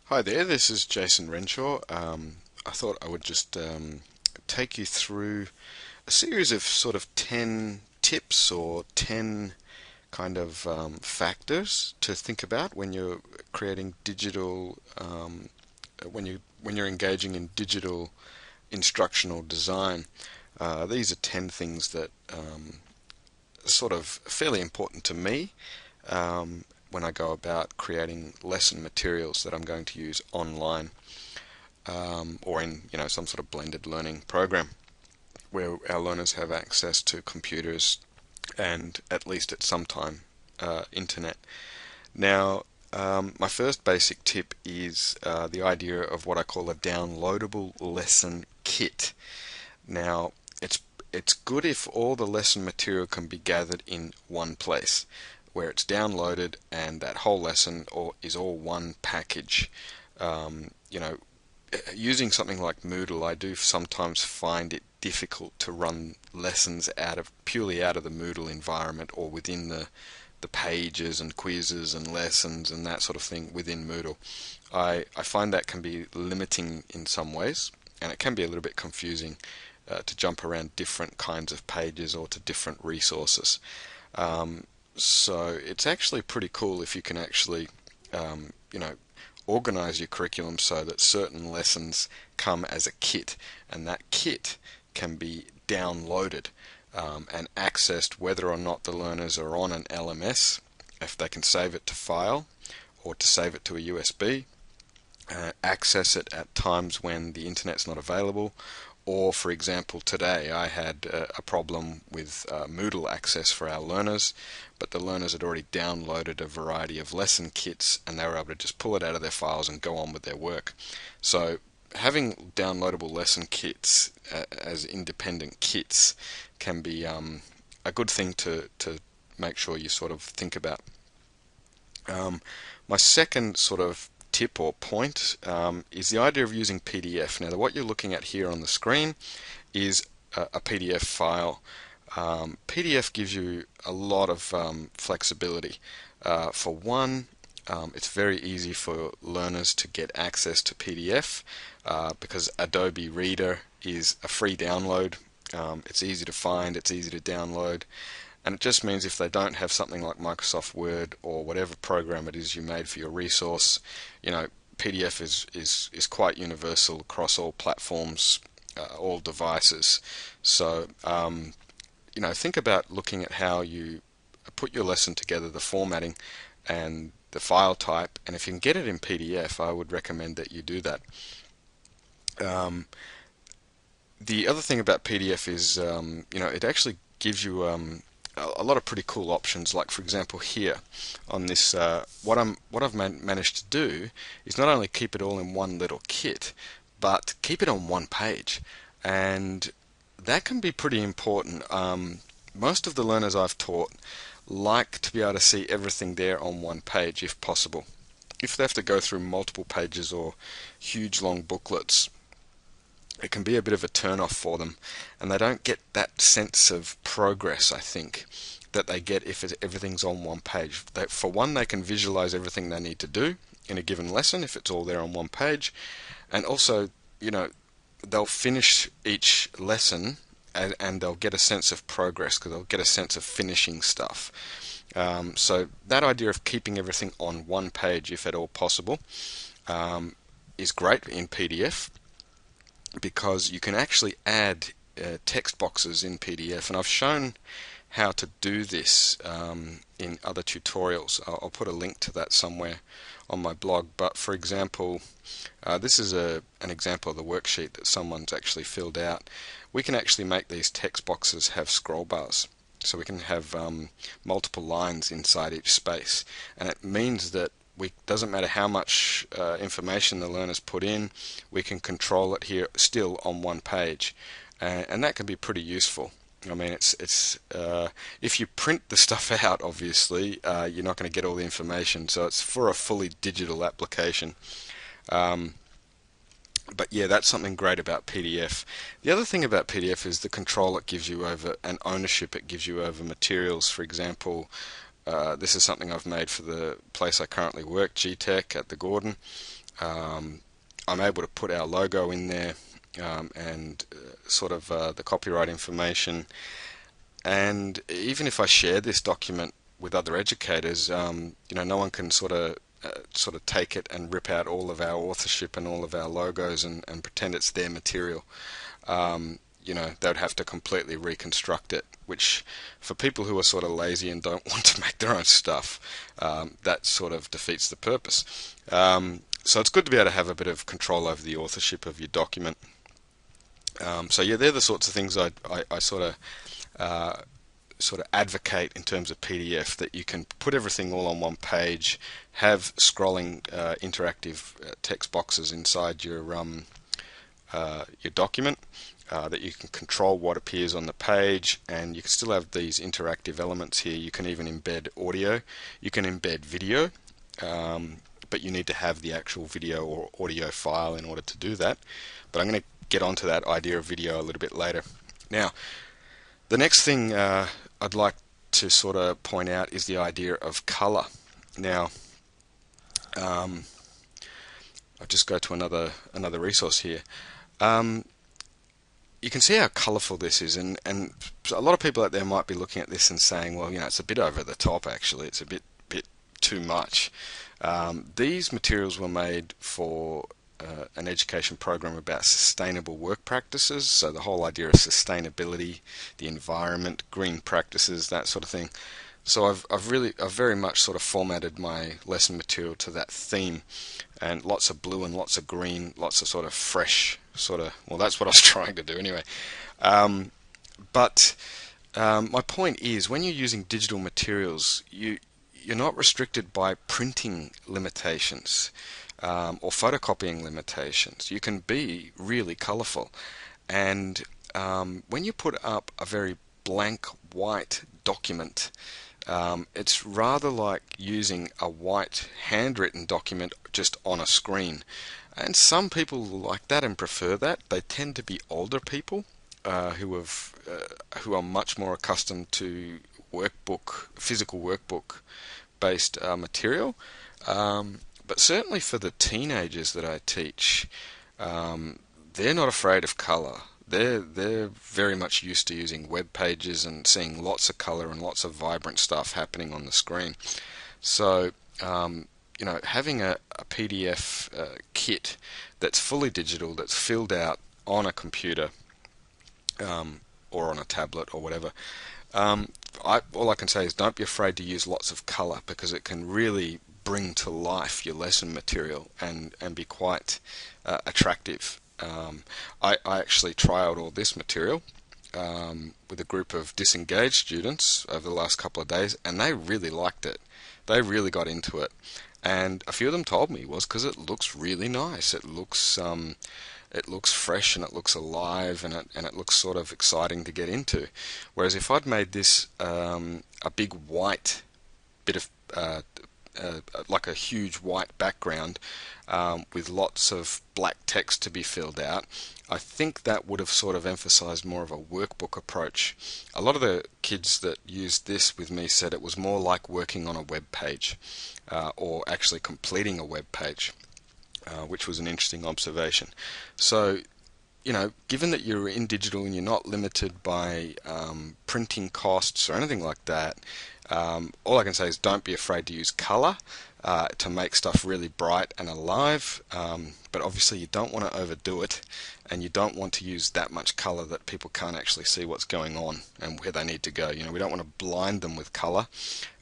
Hi there, this is Jason Renshaw. I thought I would just take you through a series of sort of 10 tips or 10 kind of factors to think about when you're creating digital, when you're engaging in digital instructional design. These are 10 things that are sort of fairly important to me when I go about creating lesson materials that I'm going to use online or in some sort of blended learning program where our learners have access to computers and at least at some time internet. Now, my first basic tip is the idea of what I call a downloadable lesson kit. Now, it's good if all the lesson material can be gathered in one place, where it's downloaded and that whole lesson is all one package. Using something like Moodle, I do sometimes find it difficult to run lessons purely out of the Moodle environment or within the pages and quizzes and lessons and that sort of thing within Moodle. I find that can be limiting in some ways, and it can be a little bit confusing to jump around different kinds of pages or to different resources. So it's actually pretty cool if you can actually, you know, organize your curriculum so that certain lessons come as a kit, and that kit can be downloaded and accessed whether or not the learners are on an LMS, if they can save it to file or to save it to a USB, access it at times when the internet's not available. Or, for example, today I had a problem with Moodle access for our learners, but the learners had already downloaded a variety of lesson kits and they were able to just pull it out of their files and go on with their work. So having downloadable lesson kits as independent kits can be a good thing to make sure you sort of think about. My second sort of tip or point is the idea of using PDF. Now, what you're looking at here on the screen is a PDF file. PDF gives you a lot of flexibility. For one, it's very easy for learners to get access to PDF because Adobe Reader is a free download. It's easy to find, it's easy to download. And it just means if they don't have something like Microsoft Word or whatever program it is you made for your resource, PDF is quite universal across all platforms, all devices. So, think about looking at how you put your lesson together, the formatting and the file type, and if you can get it in PDF, I would recommend that you do that. The other thing about PDF is, it actually gives you a lot of pretty cool options. Like, for example, here on this, what I've managed to do is not only keep it all in one little kit, but keep it on one page, and that can be pretty important. Most of the learners I've taught like to be able to see everything there on one page if possible. If they have to go through multiple pages or huge long booklets, it can be a bit of a turn off for them, and they don't get that sense of progress, I think, that they get if everything's on one page. For one, they can visualize everything they need to do in a given lesson if it's all there on one page, and also, they'll finish each lesson and they'll get a sense of progress because they'll get a sense of finishing stuff. So that idea of keeping everything on one page, if at all possible, is great in PDF, because you can actually add text boxes in PDF, and I've shown how to do this in other tutorials. I'll put a link to that somewhere on my blog. But for example, this is an example of the worksheet that someone's actually filled out. We can actually make these text boxes have scroll bars, so we can have multiple lines inside each space, and it means that doesn't matter how much information the learners put in, we can control it here still on one page, and that can be pretty useful. I mean, it's if you print the stuff out, obviously you're not going to get all the information, so it's for a fully digital application. But yeah, that's something great about PDF. The other thing about PDF is the control it gives you over, and ownership it gives you over materials. For example, this is something I've made for the place I currently work, GTech at the Gordon. I'm able to put our logo in there, and sort of the copyright information. And even if I share this document with other educators, no one can sort of take it and rip out all of our authorship and all of our logos and pretend it's their material. They'd have to completely reconstruct it, which for people who are sort of lazy and don't want to make their own stuff, that sort of defeats the purpose. So it's good to be able to have a bit of control over the authorship of your document. So yeah, they're the sorts of things I sort of advocate in terms of PDF, that you can put everything all on one page, have scrolling interactive text boxes inside your document, that you can control what appears on the page, and you can still have these interactive elements here. You can even embed audio, you can embed video, but you need to have the actual video or audio file in order to do that. But I'm going to get onto that idea of video a little bit later. Now, the next thing I'd like to sort of point out is the idea of color. Now, I'll just go to another resource here. You can see how colorful this is, and a lot of people out there might be looking at this and saying, well, it's a bit over the top. Actually, it's a bit too much. These materials were made for an education program about sustainable work practices, so the whole idea of sustainability, the environment, green practices, that sort of thing. So I've very much sort of formatted my lesson material to that theme, and lots of blue and lots of green, lots of sort of fresh well, that's what I was trying to do anyway. But my point is, when you're using digital materials, you're not restricted by printing limitations or photocopying limitations. You can be really colorful, and when you put up a very blank white document, it's rather like using a white handwritten document just on a screen. And some people like that and prefer that. They tend to be older people who are much more accustomed to physical workbook based material. But certainly for the teenagers that I teach, they're not afraid of color. They're very much used to using web pages and seeing lots of color and lots of vibrant stuff happening on the screen. So having a PDF kit that's fully digital, that's filled out on a computer or on a tablet or whatever, all I can say is don't be afraid to use lots of color, because it can really bring to life your lesson material and be quite attractive. I actually trialed all this material with a group of disengaged students over the last couple of days, and they really liked it. They really got into it, and a few of them told me it was because it looks really nice. It looks fresh and it looks alive, and it looks sort of exciting to get into. Whereas if I'd made this a big white bit of like a huge white background with lots of black text to be filled out, I think that would have sort of emphasized more of a workbook approach. A lot of the kids that used this with me said it was more like working on a web page or actually completing a web page, which was an interesting observation. So, given that you're in digital and you're not limited by printing costs or anything like that, all I can say is don't be afraid to use color to make stuff really bright and alive, but obviously you don't want to overdo it, and you don't want to use that much color that people can't actually see what's going on and where they need to go. We don't want to blind them with color,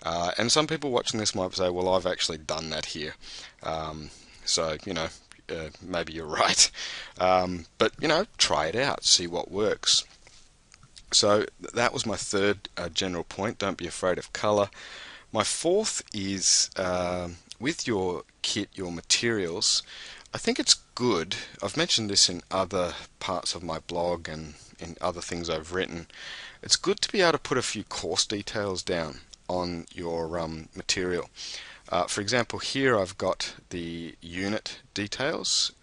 and some people watching this might say, well, I've actually done that here, so maybe you're right, but try it out, see what works. So that was my third general point. Don't be afraid of color. My fourth is with your kit, your materials, I think it's good. I've mentioned this in other parts of my blog and in other things I've written. It's good to be able to put a few course details down on your material. For example, here I've got the unit details,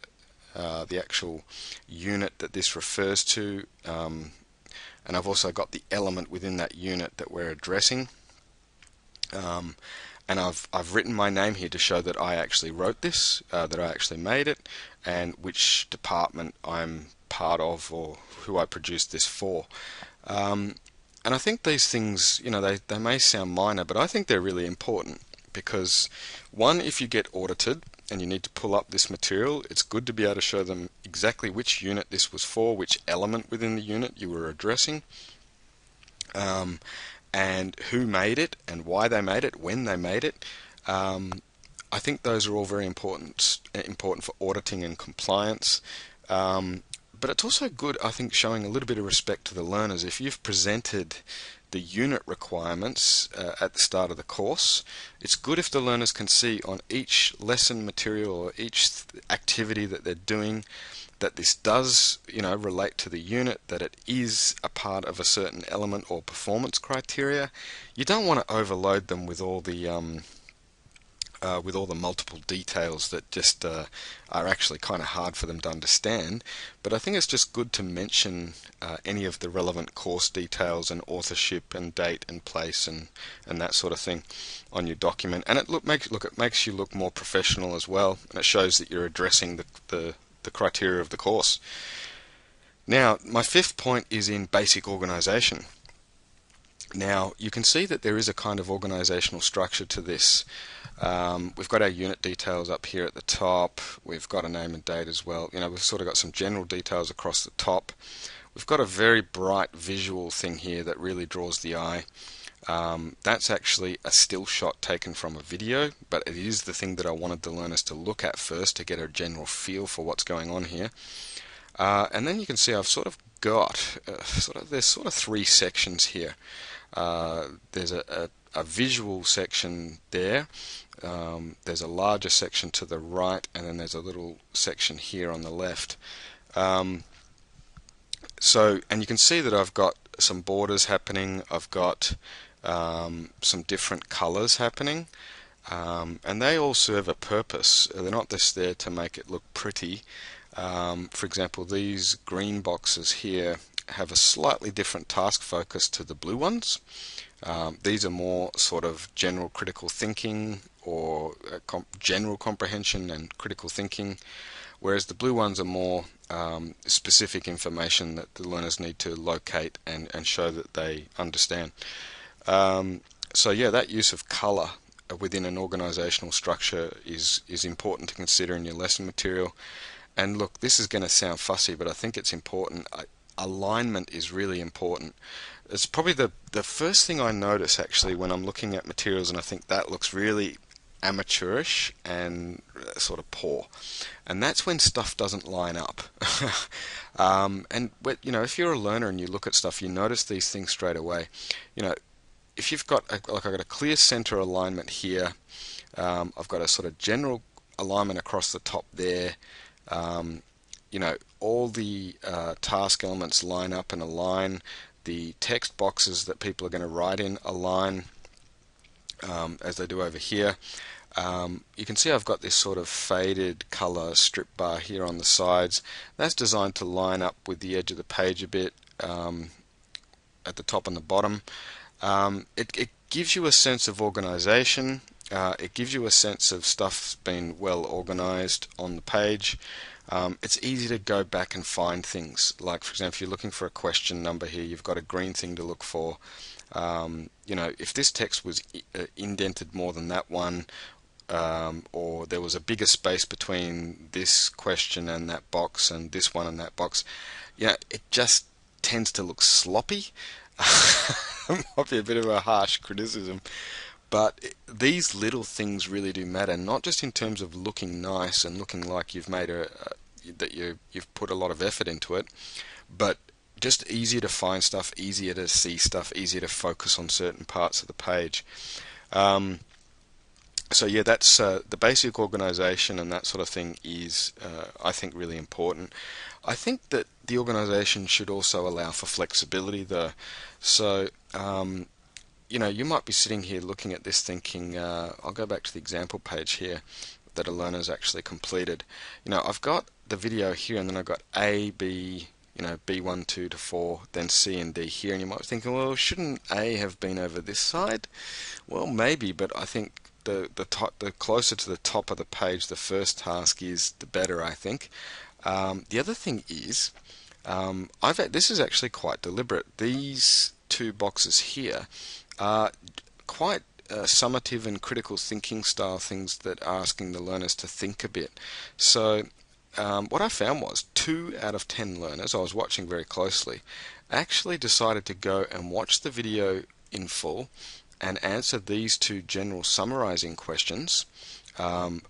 the actual unit that this refers to, and I've also got the element within that unit that we're addressing. and I've written my name here to show that I actually wrote this, that I actually made it, and which department I'm part of or who I produced this for. Um, and I think these things, they may sound minor, but I think they're really important because, one, if you get audited and you need to pull up this material, it's good to be able to show them exactly which unit this was for, which element within the unit you were addressing, um, and who made it and why they made it, when they made it. Um, I think those are all very important for auditing and compliance. But it's also good, I think, showing a little bit of respect to the learners. If you've presented the unit requirements at the start of the course, it's good if the learners can see on each lesson material or each activity that they're doing that this does, relate to the unit, that it is a part of a certain element or performance criteria. You don't want to overload them with all the multiple details that just are actually kind of hard for them to understand. But I think it's just good to mention any of the relevant course details and authorship and date and place and that sort of thing on your document. And it makes you look more professional as well, and it shows that you're addressing the criteria of the course. Now, my fifth point is in basic organization. Now, you can see that there is a kind of organizational structure to this. We've got our unit details up here at the top. We've got a name and date as well. We've sort of got some general details across the top. We've got a very bright visual thing here that really draws the eye. That's actually a still shot taken from a video, but it is the thing that I wanted the learners to look at first to get a general feel for what's going on here. And then you can see I've sort of got there's sort of three sections here. There's a visual section there. There's a larger section to the right, and then there's a little section here on the left. And you can see that I've got some borders happening. I've got some different colors happening, and they all serve a purpose. They're not just there to make it look pretty. For example, these green boxes here have a slightly different task focus to the blue ones. These are more sort of general critical thinking or general comprehension and critical thinking, whereas the blue ones are more specific information that the learners need to locate and show that they understand. So yeah, that use of color within an organizational structure is important to consider in your lesson material. And look, this is going to sound fussy, but I think it's important. Alignment is really important. It's probably the first thing I notice actually when I'm looking at materials, and I think that looks really amateurish and sort of poor. And that's when stuff doesn't line up. If you're a learner and you look at stuff, you notice these things straight away. If you've got I've got a clear center alignment here, I've got a sort of general alignment across the top there. All the task elements line up and align. The text boxes that people are going to write in align as they do over here. You can see I've got this sort of faded color strip bar here on the sides. That's designed to line up with the edge of the page a bit at the top and the bottom. It gives you a sense of organization. It gives you a sense of stuff's been well organized on the page. It's easy to go back and find things. Like, for example, if you're looking for a question number here, you've got a green thing to look for. If this text was indented more than that one, or there was a bigger space between this question and that box and this one and that box, it just tends to look sloppy. Might be a bit of a harsh criticism. But these little things really do matter, not just in terms of looking nice and looking like you've made you've put a lot of effort into it, but just easier to find stuff, easier to see stuff, easier to focus on certain parts of the page. So yeah, that's the basic organization and that sort of thing is, I think, really important. I think that the organization should also allow for flexibility, though. So you might be sitting here looking at this thinking, I'll go back to the example page here that a learner's actually completed. I've got the video here, and then I've got A, B, B1, 2 to 4, then C and D here, and you might be thinking, well, shouldn't A have been over this side? Well, maybe, but I think the closer to the top of the page the first task is, the better, I think. The other thing is, this is actually quite deliberate. These two boxes here are quite summative and critical thinking style things that are asking the learners to think a bit. So what I found was 2 out of 10 learners I was watching very closely actually decided to go and watch the video in full and answer these two general summarizing questions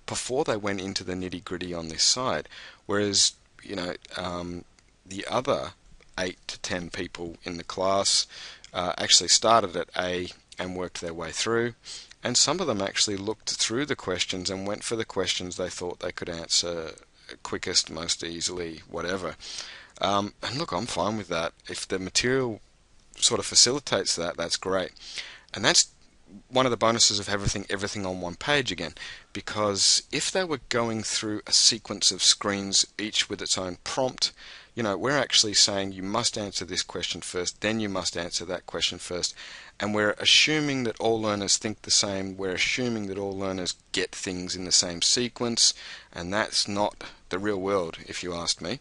before they went into the nitty gritty on this side. Whereas, the other 8 to 10 people in the class actually started at A and worked their way through. And some of them actually looked through the questions and went for the questions they thought they could answer quickest, most easily, whatever. And look, I'm fine with that. If the material sort of facilitates that, that's great. And that's one of the bonuses of everything on one page again, because if they were going through a sequence of screens, each with its own prompt, we're actually saying you must answer this question first, then you must answer that question first, and we're assuming that all learners think the same. We're assuming that all learners get things in the same sequence, and that's not the real world, if you asked me.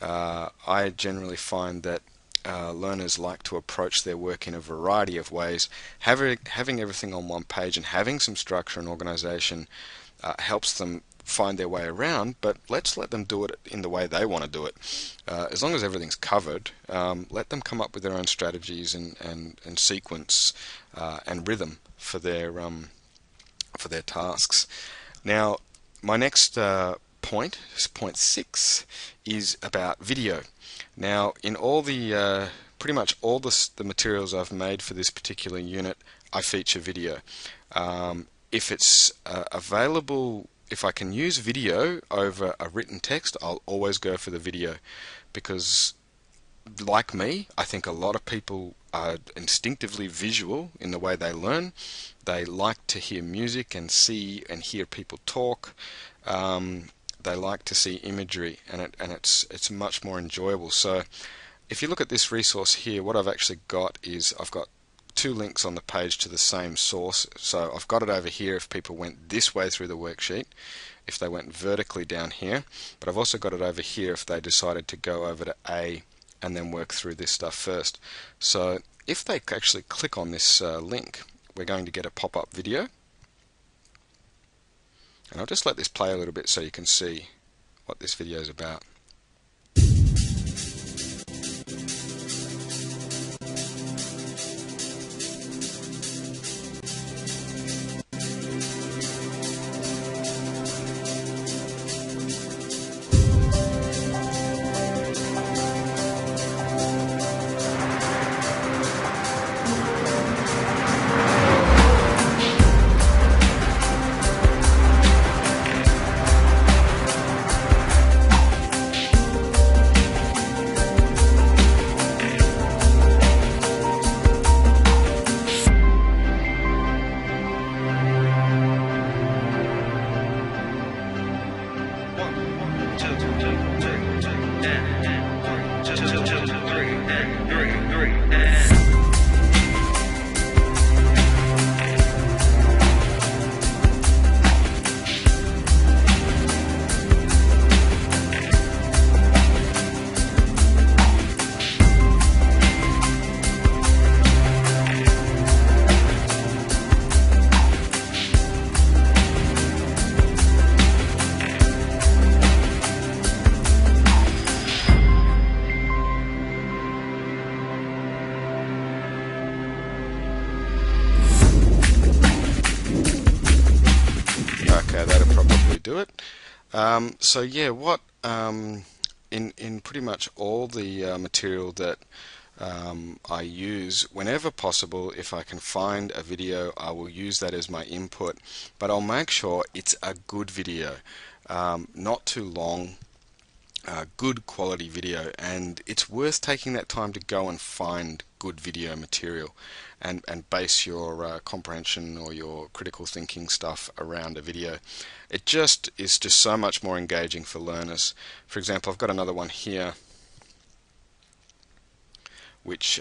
I generally find that learners like to approach their work in a variety of ways. Having everything on one page and having some structure and organization helps them find their way around, but let's let them do it in the way they want to do it. As long as everything's covered, let them come up with their own strategies and sequence and rhythm for their tasks. Now, my next point 6, is about video. Now, in all the pretty much all the materials I've made for this particular unit, I feature video. If it's available, if I can use video over a written text, I'll always go for the video, because like me, I think a lot of people are instinctively visual in the way they learn. They like to hear music and see and hear people talk. They like to see imagery, and it's much more enjoyable. So if you look at this resource here, what I've actually got is I've got 2 links on the page to the same source. So I've got it over here if people went this way through the worksheet, if they went vertically down here, but I've also got it over here if they decided to go over to A and then work through this stuff first. So if they actually click on this link, we're going to get a pop-up video. And I'll just let this play a little bit so you can see what this video is about. That'll probably do it. So yeah, in pretty much all the material that I use, whenever possible, if I can find a video, I will use that as my input, but I'll make sure it's a good video, not too long, good quality video, and it's worth taking that time to go and find good video material and base your comprehension or your critical thinking stuff around a video. It is just so much more engaging for learners. For example, I've got another one here which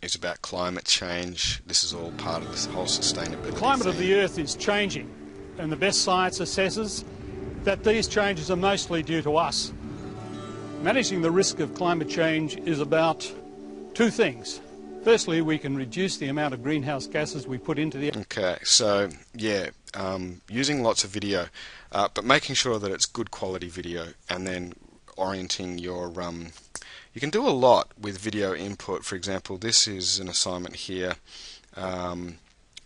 is about climate change. This is all part of this whole sustainability The climate theme. of the Earth is changing, and the best science assesses that these changes are mostly due to us. Managing the risk of climate change is about two things. Firstly, we can reduce the amount of greenhouse gases we put into the air. Okay, so yeah, using lots of video, but making sure that it's good quality video, and then orienting your you can do a lot with video input. For example, this is an assignment here. I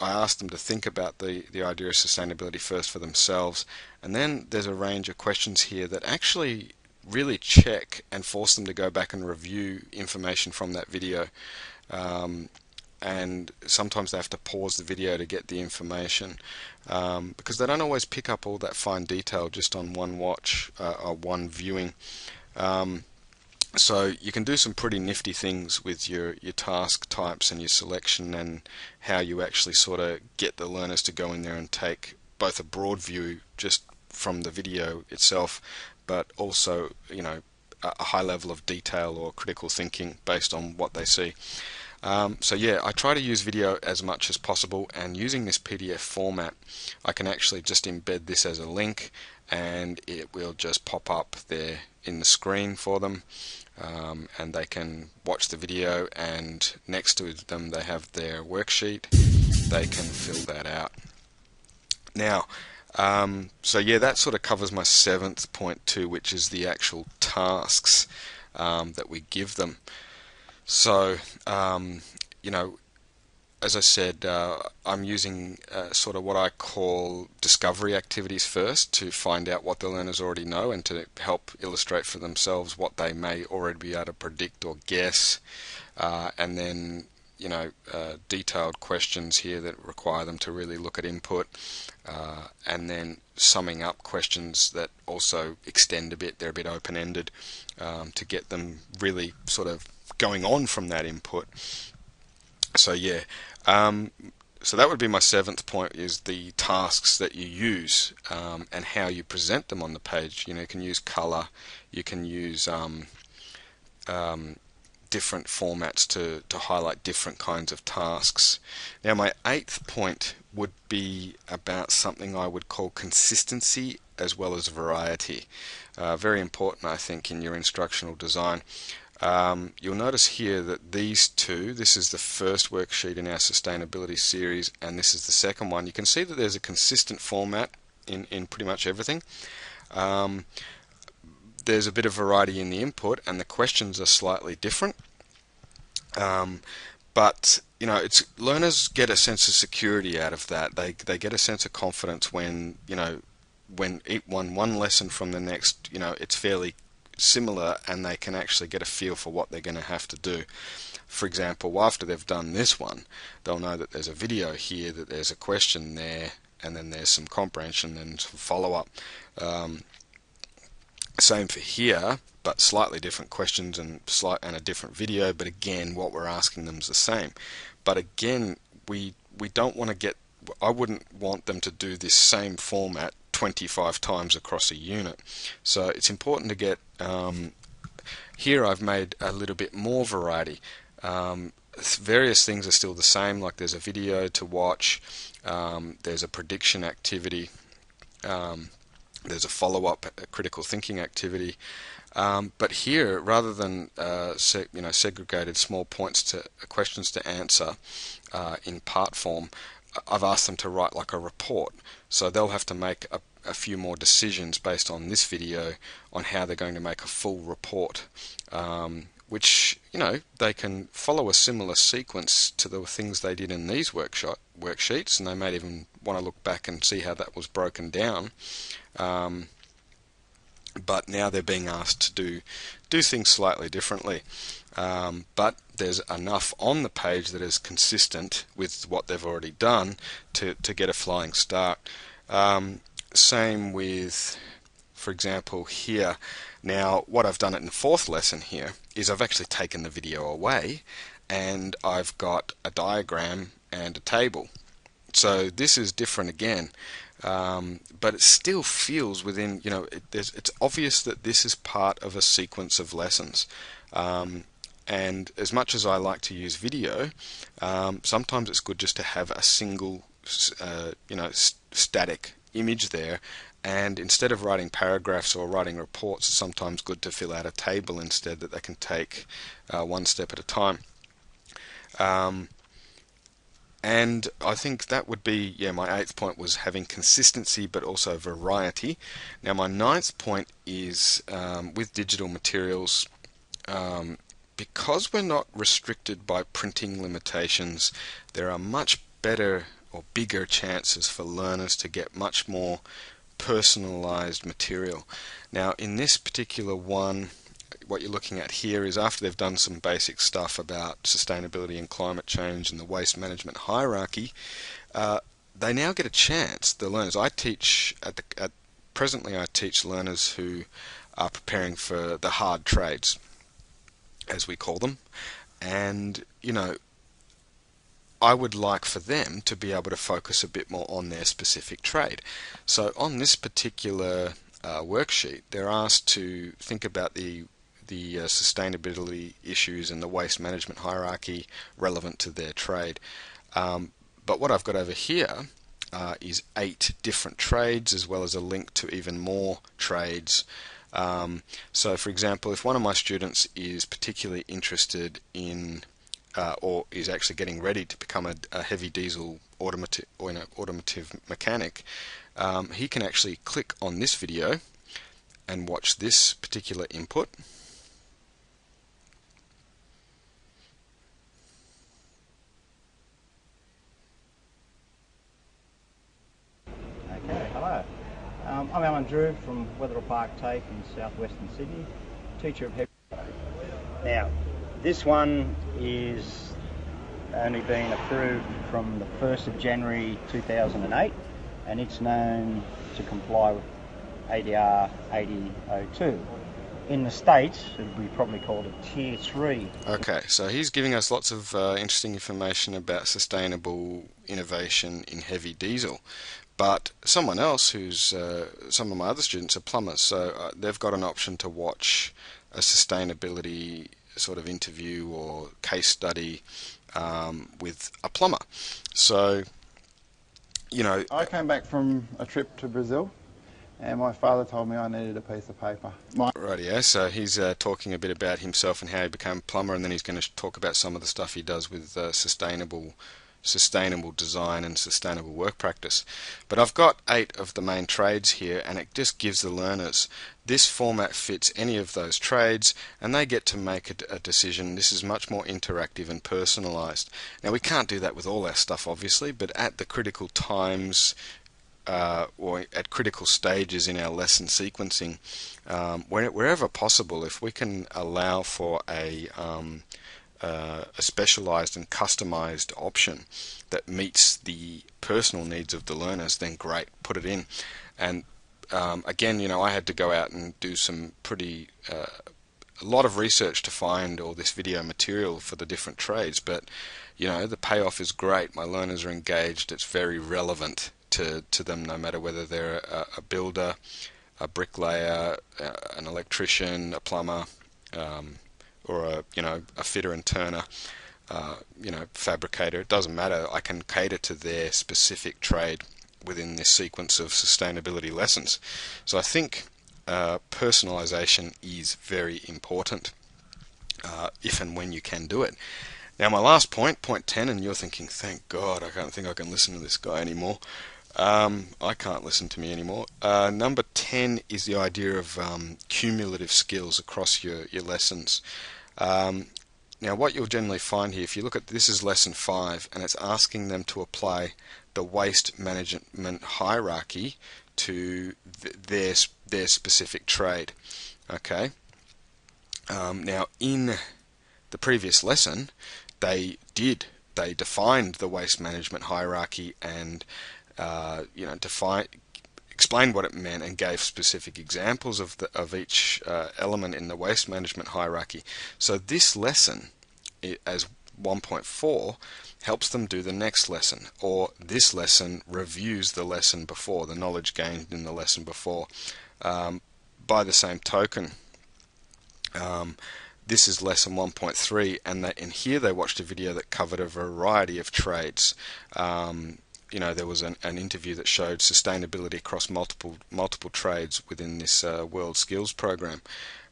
asked them to think about the idea of sustainability first for themselves, and then there's a range of questions here that actually really check and force them to go back and review information from that video. And sometimes they have to pause the video to get the information, because they don't always pick up all that fine detail just on one watch or one viewing. So you can do some pretty nifty things with your task types and your selection, and how you actually sort of get the learners to go in there and take both a broad view just from the video itself, but also, you know, a high level of detail or critical thinking based on what they see. So yeah, I try to use video as much as possible, and using this PDF format, I can actually just embed this as a link, and it will just pop up there in the screen for them, and they can watch the video, and next to them they have their worksheet. They can fill that out. Now, so yeah, that sort of covers my 7th point too, which is the actual tasks that we give them. So, you know, as I said, I'm using sort of what I call discovery activities first, to find out what the learners already know and to help illustrate for themselves what they may already be able to predict or guess, and then, you know, detailed questions here that require them to really look at input, and then summing up questions that also extend a bit, they're a bit open-ended, to get them really sort of going on from that input. So yeah, so that would be my 7th point, is the tasks that you use, and how you present them on the page. You know, you can use color, you can use different formats to highlight different kinds of tasks. Now my 8th point would be about something I would call consistency as well as variety. Very important, I think, in your instructional design. You'll notice here that these two, this is the first worksheet in our sustainability series, and this is the second one. You can see that there's a consistent format in pretty much everything. There's a bit of variety in the input, and the questions are slightly different. But you know, it's learners get a sense of security out of that. They get a sense of confidence when, you know, when one lesson from the next, you know, it's fairly similar, and they can actually get a feel for what they're going to have to do. For example, after they've done this one, they'll know that there's a video here, that there's a question there, and then there's some comprehension and some follow-up. Same for here, but slightly different questions and a different video, but again, what we're asking them is the same. But again, we don't want to get, I wouldn't want them to do this same format 25 times across a unit. So it's important to get, here I've made a little bit more variety. Various things are still the same, like there's a video to watch, there's a prediction activity, there's a follow-up, a critical thinking activity, but here, rather than segregated small points to questions to answer in part form, I've asked them to write like a report. So they'll have to make a few more decisions based on this video on how they're going to make a full report, which, you know, they can follow a similar sequence to the things they did in these worksheets, and they may even want to look back and see how that was broken down. But now they're being asked to do things slightly differently. But there's enough on the page that is consistent with what they've already done to get a flying start. Same with, for example, here. Now, what I've done in the 4th lesson here is I've actually taken the video away, and I've got a diagram and a table. So this is different again, but it still feels within, you know, it's obvious that this is part of a sequence of lessons. And as much as I like to use video, sometimes it's good just to have a single, static image there. And instead of writing paragraphs or writing reports, it's sometimes good to fill out a table instead that they can take one step at a time. And I think that would be, my eighth point was having consistency but also variety. Now, my ninth point is with digital materials, because we're not restricted by printing limitations, there are much better or bigger chances for learners to get much more personalized material. Now, in this particular one, what you're looking at here is after they've done some basic stuff about sustainability and climate change and the waste management hierarchy, they now get a chance. The learners I teach presently, I teach learners who are preparing for the hard trades, as we call them, and I would like for them to be able to focus a bit more on their specific trade. So on this particular worksheet, they're asked to think about the sustainability issues and the waste management hierarchy relevant to their trade. But what I've got over here is 8 different trades, as well as a link to even more trades. So for example, if one of my students is particularly interested in or is actually getting ready to become a heavy diesel automotive mechanic, he can actually click on this video and watch this particular input. Okay, hello. I'm Alan Drew from Wetherill Park Take in southwestern Sydney, teacher of heavy. Now, this one is only been approved from the 1st of January 2008, and it's known to comply with ADR 8002. In the States, it would be probably called a Tier 3. Okay, so he's giving us lots of interesting information about sustainable innovation in heavy diesel. But someone else who's, some of my other students are plumbers, so they've got an option to watch a sustainability sort of interview or case study with a plumber. So, I came back from a trip to Brazil, and my father told me I needed a piece of paper. Rightio, so he's talking a bit about himself and how he became a plumber, and then he's going to talk about some of the stuff he does with sustainable design and sustainable work practice. But I've got 8 of the main trades here, and it just gives the learners this format fits any of those trades, and they get to make a decision. This is much more interactive and personalized. Now, we can't do that with all our stuff, obviously, but at the critical times or at critical stages in our lesson sequencing, wherever possible, if we can allow for a specialized and customized option that meets the personal needs of the learners, then great, put it in. And again, I had to go out and do some a lot of research to find all this video material for the different trades, but the payoff is great. My learners are engaged. It's very relevant to them, no matter whether they're a builder, a bricklayer, an electrician, a plumber, or a fitter and turner, fabricator. It doesn't matter. I can cater to their specific trade within this sequence of sustainability lessons. So I think personalization is very important if and when you can do it. Now, my last point, point 10, and you're thinking, thank God, I can't think I can listen to this guy anymore. I can't listen to me anymore. Number 10 is the idea of cumulative skills across your lessons. Now, what you'll generally find here, if you look at this, is lesson 5, and it's asking them to apply the waste management hierarchy to their specific trade. Okay. Now, in the previous lesson, they defined the waste management hierarchy and explained what it meant and gave specific examples of each element in the waste management hierarchy. So this lesson, as 1.4, helps them do the next lesson, or this lesson reviews the lesson before, the knowledge gained in the lesson before. By the same token, this is lesson 1.3, and in here they watched a video that covered a variety of trades. There was an interview that showed sustainability across multiple trades within this World Skills Program.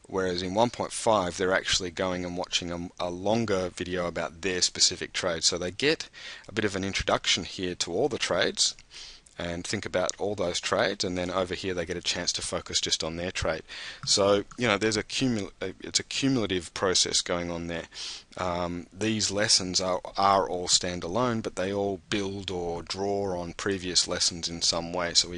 Whereas in 1.5 they're actually going and watching a longer video about their specific trade. So they get a bit of an introduction here to all the trades and think about all those trades, and then over here they get a chance to focus just on their trade. So there's it's a cumulative process going on there. These lessons are all standalone, but they all build or draw on previous lessons in some way. So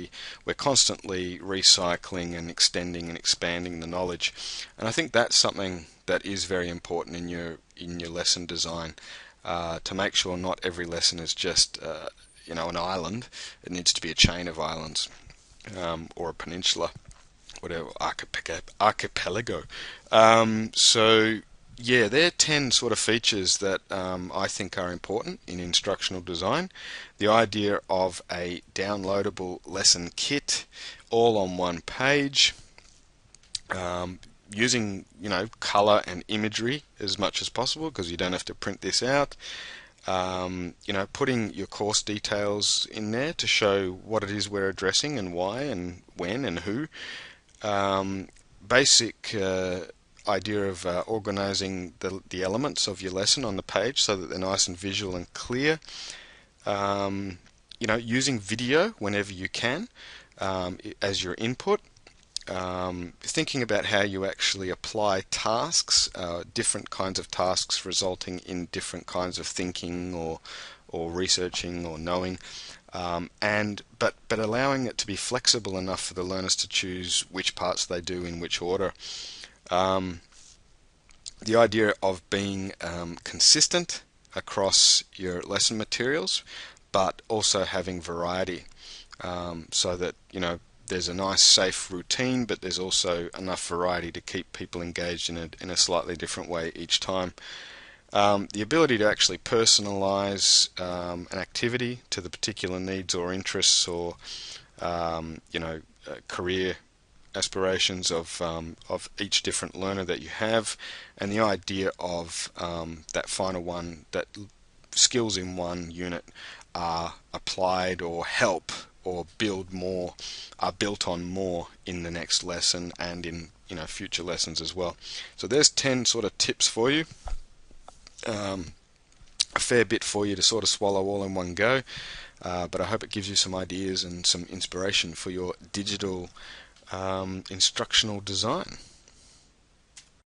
we're constantly recycling and extending and expanding the knowledge, and I think that's something that is very important in your lesson design, to make sure not every lesson is just an island. It needs to be a chain of islands, or a peninsula, whatever, archipelago. So yeah, there are 10 sort of features that I think are important in instructional design. The idea of a downloadable lesson kit, all on one page, using color and imagery as much as possible, because you don't have to print this out. Putting your course details in there to show what it is we're addressing and why and when and who. Basic idea of organizing the elements of your lesson on the page so that they're nice and visual and clear. Using video whenever you can as your input. Thinking about how you actually apply tasks, different kinds of tasks resulting in different kinds of thinking or researching or knowing, but allowing it to be flexible enough for the learners to choose which parts they do in which order. The idea of being consistent across your lesson materials, but also having variety, so that there's a nice safe routine, but there's also enough variety to keep people engaged in a slightly different way each time. The ability to actually personalize an activity to the particular needs or interests or career aspirations of each different learner that you have, and the idea of that final one, that skills in one unit are applied or help or are built on more in the next lesson and in future lessons as well. So there's 10 sort of tips for you. A fair bit for you to sort of swallow all in one go, but I hope it gives you some ideas and some inspiration for your digital instructional design.